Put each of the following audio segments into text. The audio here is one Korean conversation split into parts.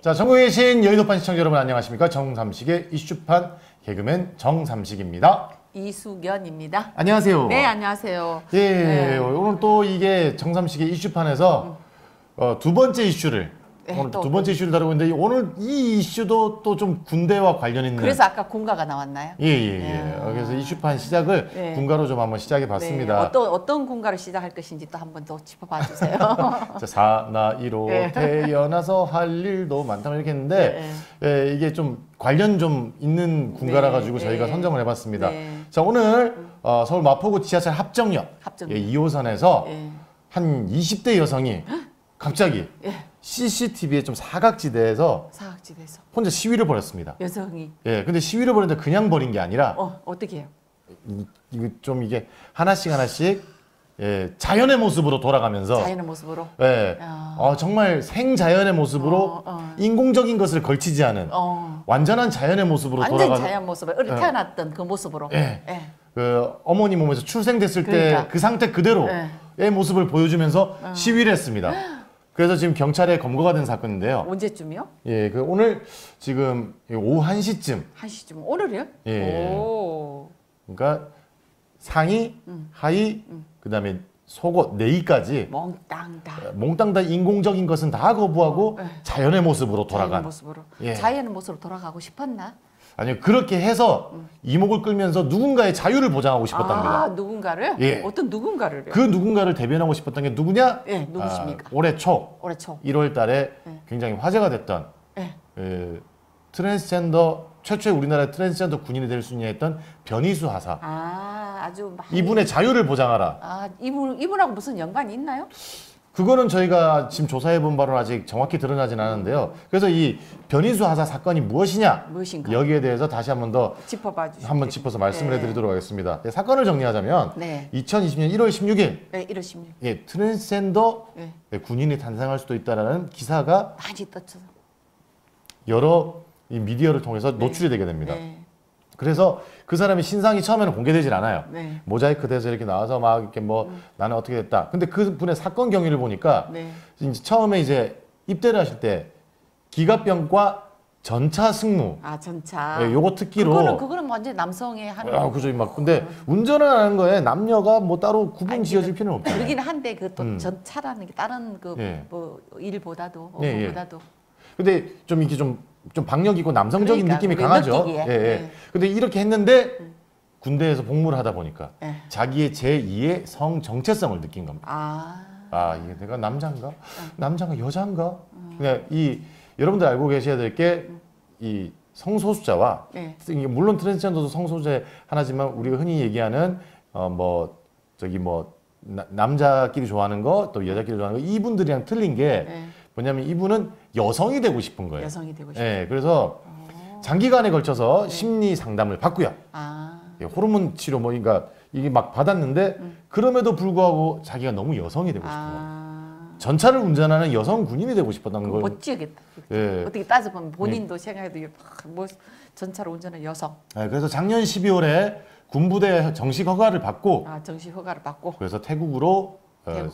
자, 전국에 계신 여의도판 시청자 여러분 안녕하십니까? 정삼식의 이슈판 개그맨 정삼식입니다. 이수견입니다. 안녕하세요. 네, 안녕하세요. 예, 네. 오늘 또 이게 정삼식의 이슈판에서 두 번째 이슈를 네, 오늘 두 번째 이슈를 다루고 있는데 오늘 이 이슈도 또 좀 군대와 관련 있는. 그래서 아까 군가가 나왔나요? 예. 그래서 이슈판 시작을 네. 군가로 좀 한번 시작해 봤습니다. 네. 어떤 군가를 시작할 것인지 또 한번 더 짚어봐 주세요. 자, 사나이로 네. 태어나서 할 일도 많다 이렇게 했는데 예, 이게 좀 관련 좀 있는 군가라 가지고 저희가 선정을 해봤습니다. 자, 오늘 서울 마포구 지하철 합정역, 예, 2호선에서 한 20대 여성이 갑자기 CCTV에 좀 사각지대에서 혼자 시위를 벌였습니다. 여성이. 예, 근데 시위를 벌였는데 그냥 벌인 게 아니라 어떻게 해요? 이거 좀 이게 하나씩 예, 자연의 모습으로 돌아가면서 자연의 모습으로. 예, 정말 생자연의 모습으로 인공적인 것을 걸치지 않은 완전한 자연의 모습으로 완전 돌아가서 자연 모습을 어릴 태어났던 그 모습으로. 그 어머니 몸에서 출생됐을 그러니까. 때 그 상태 그대로의 모습을 보여주면서 시위를 했습니다. 그래서 지금 경찰에 검거가 된 사건인데요. 언제쯤이요? 예, 그 오늘 지금 오후 1시쯤. 1시쯤. 오늘이요? 예. 오. 그러니까 상의, 하의, 그다음에 속옷, 내의까지 몽땅 다 인공적인 것은 다 거부하고 자연의 모습으로 돌아간. 자연의 모습으로. 예. 자연의 모습으로 돌아가고 싶었나? 아니요, 그렇게 해서 이목을 끌면서 누군가의 자유를 보장하고 싶었답니다. 누군가를? 예. 어떤 누군가를? 그 누군가를 대변하고 싶었던 게 누구냐? 예, 누구십니까? 올해 초 1월 달에 굉장히 화제가 됐던 트랜스젠더 최초의 우리나라의 트랜스젠더 군인이 될 수 있냐 했던 변희수 하사. 아주 이분의 자유를 보장하라. 이분하고 무슨 연관이 있나요? 그거는 저희가 지금 조사해본 바로는 아직 정확히 드러나진 않았는데요. 그래서 이 변희수 하사 사건이 무엇인가? 여기에 대해서 다시 한 번 더 한번 짚어서 말씀을 해드리도록 하겠습니다. 사건을 정리하자면 2020년 1월 16일, 1월 16일. 예, 트랜스젠더 군인이 탄생할 수도 있다라는 기사가 많이 떴죠. 여러 이 미디어를 통해서 노출이 되게 됩니다. 그래서 그 사람의 신상이 처음에는 공개되질 않아요. 모자이크 돼서 이렇게 나와서 막 이렇게 뭐 나는 어떻게 됐다. 근데 그 분의 사건 경위를 보니까 이제 처음에 이제 입대를 하실 때 기갑병과 전차 승무. 전차. 예, 요거 특기로. 그거는 완전 남성의 하는. 그죠. 막 근데 운전을 하는 거에 남녀가 뭐 따로 구분 지어질 필요는 없잖아요. 그러긴 한데 그 또 전차라는 게 다른 그 뭐 일보다도 업무보다도. 근데 좀 이렇게 좀 박력 있고 남성적인 느낌이 강하죠. 근데 이렇게 했는데 군대에서 복무를 하다 보니까 자기의 제2의 성 정체성을 느낀 겁니다. 이게 내가 남자인가? 남자인가? 여자인가? 그냥 여러분들 알고 계셔야 될 게 이 성소수자와 물론 트랜스젠더도 성소수자 하나지만 우리가 흔히 얘기하는 남자끼리 좋아하는 거 또 여자끼리 좋아하는 거 이분들이랑 틀린 게 뭐냐면 이분은 여성이 되고 싶은 거예요. 여성이 되고 싶은. 그래서 장기간에 걸쳐서 심리 상담을 받고요. 호르몬 치료 그러니까 이게 막 받았는데 그럼에도 불구하고 자기가 너무 여성이 되고 싶은 거예요. 전차를 운전하는 여성 군인이 되고 싶었던 걸. 멋지겠다. 어떻게 따져보면 본인도 생각해도 뭐 전차를 운전하는 여성. 그래서 작년 12월에 군부대 정식 허가를 받고. 정식 허가를 받고. 그래서 태국으로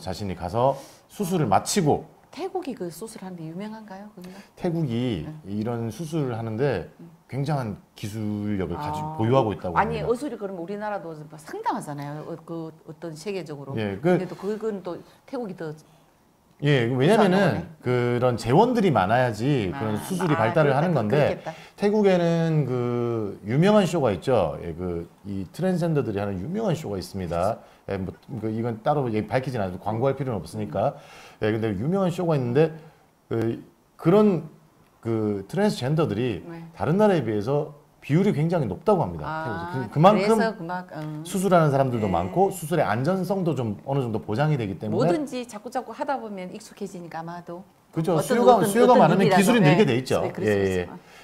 자신이 가서 수술을 마치고. 태국이 그 수술하는데 유명한가요? 태국이 이런 수술을 하는데 굉장한 기술력을 보유하고 있다고 합니다. 의술이 그러면 우리나라도 상당하잖아요. 그 어떤 세계적으로. 근데 또 그건 또 태국이 더. 왜냐면은 그런 재원들이 많아야지 그런 수술이 발달을 하는 건데 태국에는 그 유명한 쇼가 있죠. 이 트랜스젠더들이 하는 유명한 쇼가 있습니다. 이건 따로 밝히진 않아도 광고할 필요는 없으니까. 근데 유명한 쇼가 있는데 그런 그 트랜스젠더들이 다른 나라에 비해서 비율이 굉장히 높다고 합니다. 그만큼 수술하는 사람들도 많고 수술의 안전성도 좀 어느 정도 보장이 되기 때문에 뭐든지 자꾸 하다 보면 익숙해지니까 아마도 그렇죠. 수요가 많으면 기술이 늘게 돼 있죠.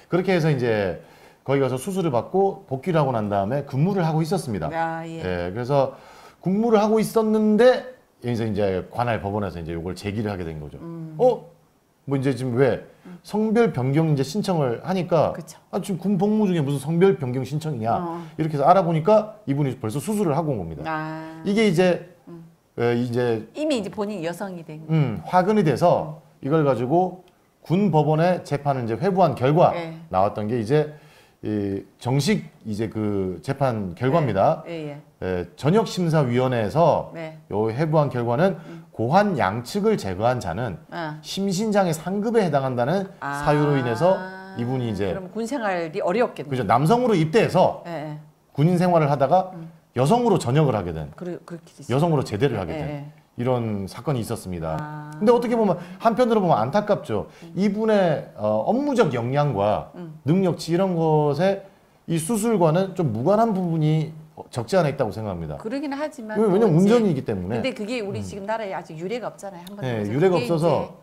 그렇게 해서 이제 거기 가서 수술을 받고 복귀를 하고 난 다음에 근무를 하고 있었습니다. 그래서 근무를 하고 있었는데 이제 관할 법원에서 이제 이걸 제기를 하게 된 거죠. 뭐 이제 지금 왜 성별 변경 이제 신청을 하니까 지금 군 복무 중에 무슨 성별 변경 신청이냐 이렇게 해서 알아보니까 이분이 벌써 수술을 하고 온 겁니다. 이게 이제 이미 이제 본인이 여성이 된 화근이 돼서 이걸 가지고 군 법원의 재판을 이제 회부한 결과 예. 나왔던 게 이제 이 정식 이제 그 재판 결과입니다. 전역심사위원회에서 네. 요 회부한 결과는 고환 양측을 제거한 자는 심신장애 상급에 해당한다는 사유로 인해서 이분이 이제 그럼 군 생활이 어렵겠네요. 그죠, 남성으로 입대해서 예. 군인 생활을 하다가 여성으로 전역을 하게 된, 그렇게 됐어요. 여성으로 제대를 하게 된 이런 사건이 있었습니다. 근데 어떻게 보면 한편으로 보면 안타깝죠. 이분의 업무적 역량과 능력치 이런 것에 이 수술과는 좀 무관한 부분이 적지 않아 있다고 생각합니다. 그러긴 하지만 왜냐면 운전이기 때문에. 근데 그게 우리 지금 나라에 아직 유례가 없잖아요. 한 번도. 네, 유례가 없어서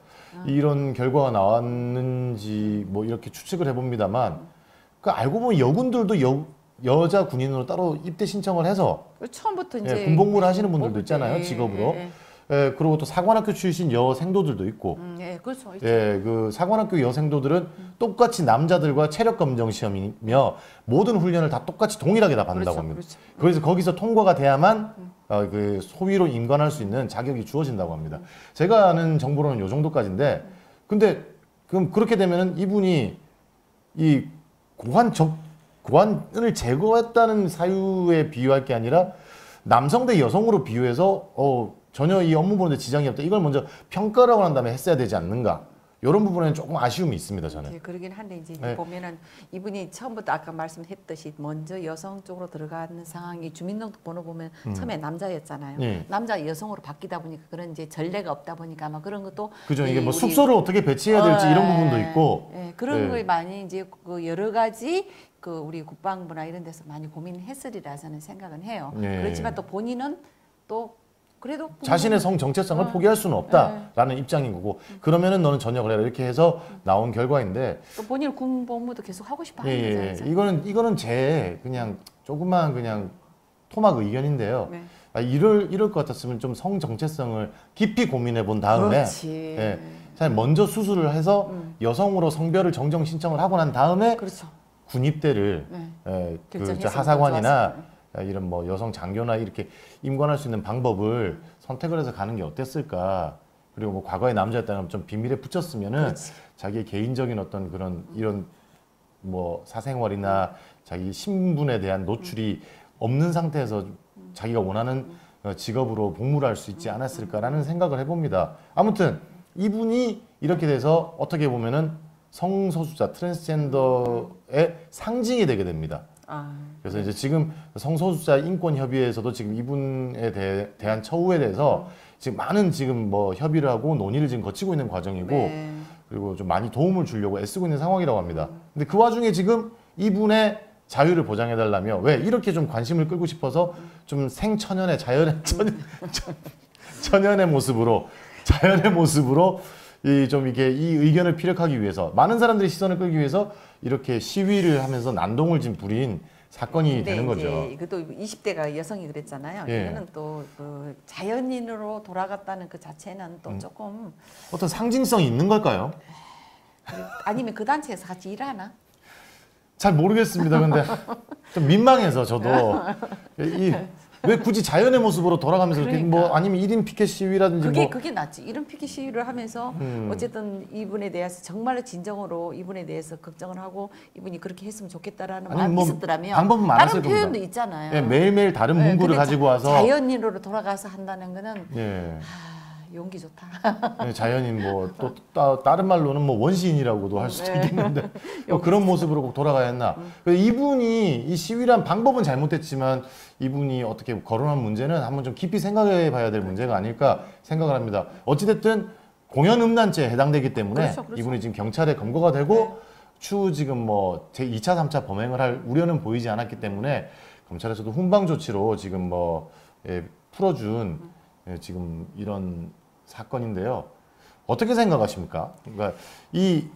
이런 결과가 나왔는지 뭐 이렇게 추측을 해봅니다만 그 알고 보면 여군들도 여자 군인으로 따로 입대 신청을 해서 처음부터 이제 군복무를 하시는 분들도 있잖아요, 직업으로. 예, 그리고 또 사관학교 출신 여생도들도 있고. 예, 그렇죠. 예, 그 사관학교 여생도들은 똑같이 남자들과 체력 검정 시험이며 모든 훈련을 다 똑같이 동일하게 다 받는다고 합니다. 그렇죠. 그래서 거기서 통과가 돼야만 그 소위로 임관할 수 있는 자격이 주어진다고 합니다. 제가 아는 정보로는 요 정도까지인데, 근데 그럼 그렇게 되면은 이분이 이 고환을 제거했다는 사유에 비유할 게 아니라 남성 대 여성으로 비유해서 전혀 이 업무 보는데 지장이 없다. 이걸 먼저 평가를 한 다음에 했어야 되지 않는가. 이런 부분에는 조금 아쉬움이 있습니다, 저는. 네, 그러긴 한데 이제 보면은 이분이 처음부터 아까 말씀했듯이 먼저 여성 쪽으로 들어가는 상황이 주민등록번호 보면 처음에 남자였잖아요. 남자 여성으로 바뀌다 보니까 그런 이제 전례가 없다 보니까 아마 그런 것도 그죠. 이게 뭐 숙소를 어떻게 배치해야 될지 이런 부분도 있고. 그런 걸 많이 이제 그 여러 가지 그 우리 국방부나 이런 데서 많이 고민했으리라 저는 생각은 해요. 그렇지만 또 본인은 또 그래도 자신의 성 정체성을 포기할 수는 없다라는 입장인 거고, 그러면은 너는 전역을 해라 이렇게 해서 나온 결과인데, 또 본인은 군복무도 계속 하고 싶어 하는 거잖아요. 이거는 제 그냥 조그만 그냥 토막 의견인데요. 이럴 것 같았으면 좀 성 정체성을 깊이 고민해 본 다음에 사실 먼저 수술을 해서 여성으로 성별을 정정 신청을 하고 난 다음에 군입대를 그 하사관이나 이런 뭐 여성 장교나 이렇게 임관할 수 있는 방법을 선택을 해서 가는 게 어땠을까. 그리고 뭐 과거에 남자였다면 좀 비밀에 붙였으면은 자기의 개인적인 어떤 그런 이런 뭐 사생활이나 자기 신분에 대한 노출이 없는 상태에서 자기가 원하는 직업으로 복무를 할 수 있지 않았을까라는 생각을 해봅니다. 아무튼 이분이 이렇게 돼서 어떻게 보면은 성소수자 트랜스젠더의 상징이 되게 됩니다. 그래서 이제 지금 성소수자 인권협의회에서도 지금 이분에 대한 처우에 대해서 지금 많은 지금 뭐 협의를 하고 논의를 지금 거치고 있는 과정이고, 그리고 좀 많이 도움을 주려고 애쓰고 있는 상황이라고 합니다. 근데 그 와중에 지금 이분의 자유를 보장해 달라며, 왜 이렇게 좀 관심을 끌고 싶어서 좀 생천연의 천연의 모습으로 좀 이게 이 의견을 피력하기 위해서, 많은 사람들의 시선을 끌기 위해서 이렇게 시위를 하면서 난동을 지금 부린 사건이 되는 거죠. 이것도 20대가 여성이 그랬잖아요. 이거는 또 그 자연인으로 돌아갔다는 그 자체는 또 조금 어떤 상징성이 있는 걸까요? 아니면 그 단체에서 같이 일하나? 잘 모르겠습니다. 근데 좀 민망해서 저도 왜 굳이 자연의 모습으로 돌아가면서 이렇게 뭐 아니면 1인 피켓 시위라든지 그게 낫지. 1인 피켓 시위를 하면서 어쨌든 이분에 대해서 정말로 진정으로 이분에 대해서 걱정을 하고 이분이 그렇게 했으면 좋겠다라는 마음이 있었더라면 방법은 많았을 다른 표현도 있잖아요. 매일매일 다른 문구를 가지고 와서 자연인으로 돌아가서 한다는 거는 용기 좋다. 자연인 뭐 또 다른 말로는 뭐 원시인이라고도 할 수도 있겠는데 그런 모습으로 꼭 돌아가야 했나. 이분이 이 시위란 방법은 잘못했지만 이분이 어떻게 거론한 문제는 한번 좀 깊이 생각해 봐야 될 문제가 아닐까 생각을 합니다. 어찌됐든 공연음란죄에 해당되기 때문에 이분이 지금 경찰에 검거가 되고 추후 지금 뭐 제2차, 3차 범행을 할 우려는 보이지 않았기 때문에 검찰에서도 훈방 조치로 지금 뭐 풀어준 지금 이런 사건인데요. 어떻게 생각하십니까? 그러니까 이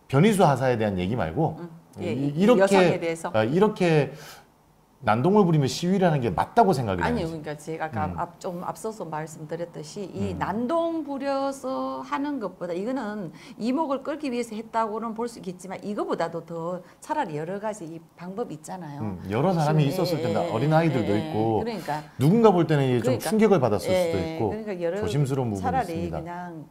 변희수 하사에 대한 얘기 말고 여성에 대해서 이렇게 난동을 부리며 시위를 하는 게 맞다고 생각이 아니요. 되는지. 그러니까 제가 아까 좀 앞서서 말씀드렸듯이 이 난동 부려서 하는 것보다 이거는 이목을 끌기 위해서 했다고는 볼 수 있겠지만 이거보다도 더 차라리 여러 가지 방법이 있잖아요. 여러 사람이 있었을 텐데 어린아이들도 있고 누군가 볼 때는 좀 충격을 받았을 수도 있고 그러니까 조심스러운 부분이 차라리 있습니다. 그냥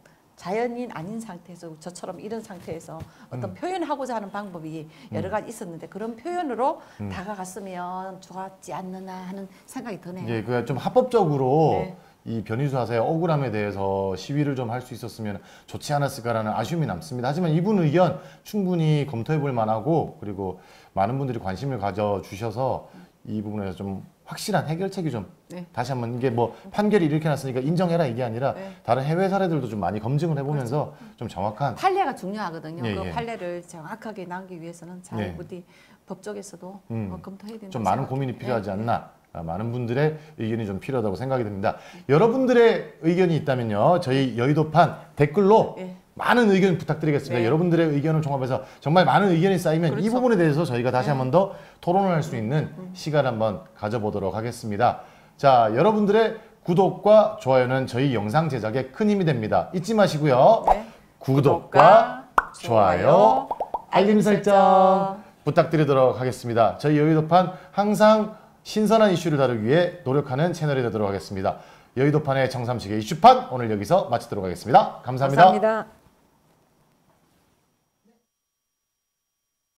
자연인 아닌 상태에서 저처럼 이런 상태에서 어떤 표현하고자 하는 방법이 여러 가지 있었는데 그런 표현으로 다가갔으면 좋았지 않느냐 하는 생각이 드네요. 예, 그 좀 합법적으로 네. 이 변희수 하사의 억울함에 대해서 시위를 좀 할 수 있었으면 좋지 않았을까라는 아쉬움이 남습니다. 하지만 이분 의견 충분히 검토해 볼 만하고 그리고 많은 분들이 관심을 가져주셔서 이 부분에서 좀 확실한 해결책이 좀 네. 다시 한번 이게 뭐 판결이 이렇게 났으니까 인정해라 이게 아니라 네. 다른 해외 사례들도 좀 많이 검증을 해보면서 그렇죠. 좀 정확한 판례가 중요하거든요. 예, 그 예. 판례를 정확하게 나오기 위해서는 잘 부디 법 쪽에서도 검토해야 된다. 좀 많은 고민이 필요하지 네. 않나. 많은 분들의 의견이 좀 필요하다고 생각이 듭니다. 여러분들의 의견이 있다면요. 저희 여의도판 댓글로 네. 많은 의견 부탁드리겠습니다. 네. 여러분들의 의견을 종합해서 정말 많은 의견이 쌓이면 그렇죠. 이 부분에 대해서 저희가 다시 한 번 더 토론을 할 수 있는 시간 한번 가져보도록 하겠습니다. 자, 여러분들의 구독과 좋아요는 저희 영상 제작에 큰 힘이 됩니다. 잊지 마시고요. 네. 구독과 좋아요, 알림 설정 부탁드리도록 하겠습니다. 저희 여의도판 항상 신선한 이슈를 다루기 위해 노력하는 채널이 되도록 하겠습니다. 여의도판의 정삼식의 이슈판 오늘 여기서 마치도록 하겠습니다. 감사합니다. 감사합니다.